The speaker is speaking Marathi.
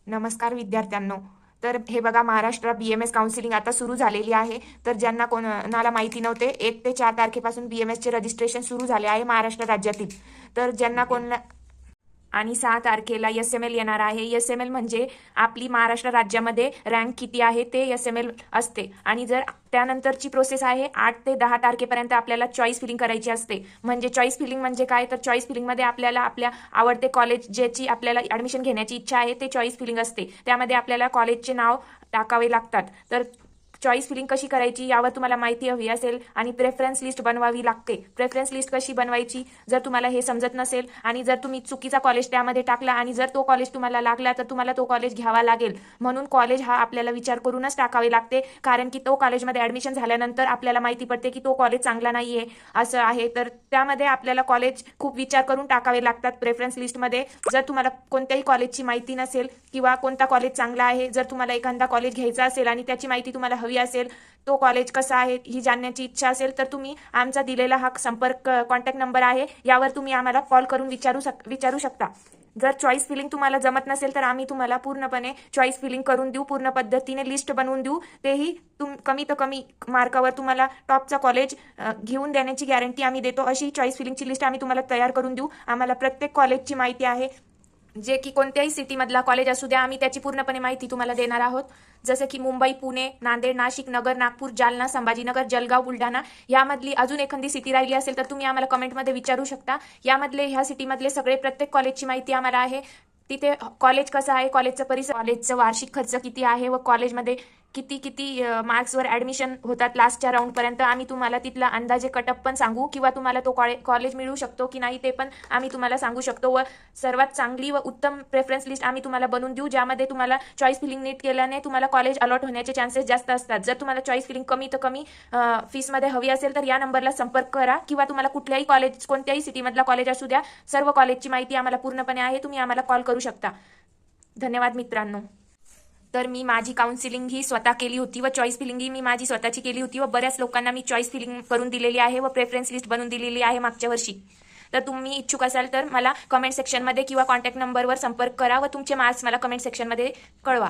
नमस्कार विद्यार्थ्यांनो. तर हे बघा, महाराष्ट्र BMS काउन्सिलिंग आता सुरू झालेली आहे. तर ज्यांना कोणाला माहिती नव्हते, 1 ते 4 तारखेपासून BMS चे रजिस्ट्रेशन सुरू झाले आहे महाराष्ट्र राज्यातील. तर ज्यांना कोणला आणि 6 तारखेला SML येणार आहे. SML म्हणजे आपली महाराष्ट्र राज्यामध्ये रँक किती आहे ते SML असते. आणि जर त्यानंतरची प्रोसेस आहे 8 ते 10 तारखेपर्यंत आपल्याला चॉईस फिलिंग करायची असते. म्हणजे चॉईस फिलिंग म्हणजे काय, तर चॉईस फिलिंगमध्ये आपल्याला आपल्या आवडते कॉलेज ज्याची आपल्याला ॲडमिशन घेण्याची इच्छा आहे ते चॉईस फिलिंग असते. त्यामध्ये आपल्याला कॉलेजचे नाव टाकावे लागतात. तर चॉईस फिलिंग कशी करायची यावर तुम्हाला माहिती हवी असेल आणि प्रेफरन्स लिस्ट बनवावी लागते. प्रेफरन्स लिस्ट कशी बनवायची जर तुम्हाला हे समजत नसेल आणि जर तुम्ही चुकीचा कॉलेज त्यामध्ये टाकला आणि जर तो कॉलेज तुम्हाला लागला तर तुम्हाला तो कॉलेज घ्यावा लागेल. म्हणून कॉलेज हा आपल्याला विचार करूनच टाकावे लागते, कारण की तो कॉलेजमध्ये ॲडमिशन झाल्यानंतर आपल्याला माहिती पडते की तो कॉलेज चांगला नाही आहे असं आहे. तर त्यामध्ये आपल्याला कॉलेज खूप विचार करून टाकावे लागतात प्रेफरन्स लिस्टमध्ये. जर तुम्हाला कोणत्याही कॉलेजची माहिती नसेल किंवा कोणता कॉलेज चांगला आहे, जर तुम्हाला एखादा कॉलेज घ्यायचा असेल आणि त्याची माहिती तुम्हाला हवी असेल, तो कॉलेज कसा आहे ही जाणण्याची इच्छा असेल, तर तुम्ही आमचा दिलेला हा संपर्क कॉन्टॅक्ट नंबर आहे, यावर तुम्ही आम्हाला कॉल करून विचारू शकता. जर चॉईस फिलिंग तुम्हाला जमत नसेल तर आम्ही तुम्हाला पूर्णपणे चॉईस फिलिंग करून देऊ, पूर्ण पद्धतीने लिस्ट बनवून देऊ. तेही कमीत कमी मार्कावर तुम्हाला टॉपचा कॉलेज घेऊन देण्याची गॅरंटी आम्ही देतो. अशी चॉईस फिलिंगची लिस्ट आम्ही तुम्हाला तयार करून देऊ. आम्हाला प्रत्येक कॉलेजची माहिती आहे, जे की कोणत्याही सिटीमधला कॉलेज असू द्या, आम्ही त्याची पूर्णपणे माहिती तुम्हाला देणार आहोत. जसं की मुंबई, पुणे, नांदेड, नाशिक, नगर, नागपूर, जालना, संभाजीनगर, जळगाव, बुलढाणा यामधली अजून एखादी सिटी राहिली असेल तर तुम्ही आम्हाला कमेंटमध्ये विचारू शकता. यामधले ह्या सिटीमधले सगळे प्रत्येक कॉलेजची माहिती आम्हाला आहे. तिथे कॉलेज कसं आहे, कॉलेजचं परिसर, कॉलेजचं वार्षिक खर्च किती आहे व कॉलेजमध्ये किती किती मार्क्सवर ॲडमिशन होतात लास्टच्या राऊंडपर्यंत आम्ही तुम्हाला तिथला अंदाजे कटअप पण सांगू, किंवा तुम्हाला तो कॉलेज मिळू शकतो की नाही ते पण आम्ही तुम्हाला सांगू शकतो. व सर्वात चांगली व उत्तम प्रेफरन्स लिस्ट आम्ही तुम्हाला बनवून देऊ, ज्यामध्ये तुम्हाला चॉईस फिलिंग नीट केल्याने तुम्हाला कॉलेज अलॉट होण्याचे चान्सेस जास्त असतात. जर तुम्हाला चॉईस फिलिंग कमी तर कमी फीसमध्ये हवी असेल तर या नंबरला संपर्क करा, किंवा तुम्हाला कुठल्याही कॉलेज, कोणत्याही सिटीमधला कॉलेज असू द्या, सर्व कॉलेजची माहिती आम्हाला पूर्णपणे आहे. तुम्ही आम्हाला कॉल करू शकता. धन्यवाद मित्रांनो. तर मी माझी काउन्सिलिंग ही स्वतः केली होती व चॉईस फिलिंग ही मी माझी स्वतःची केली होती व बऱ्याच लोकांना मी चॉईस फिलिंग करून दिलेली आहे व प्रेफरन्स लिस्ट बनवून दिलेली आहे मागच्या वर्षी. तर तुम्ही इच्छुक असाल तर मला कमेंट सेक्शनमध्ये किंवा कॉन्टॅक्ट नंबरवर संपर्क करा व तुमचे मार्क्स मला कमेंट सेक्शनमध्ये कळवा.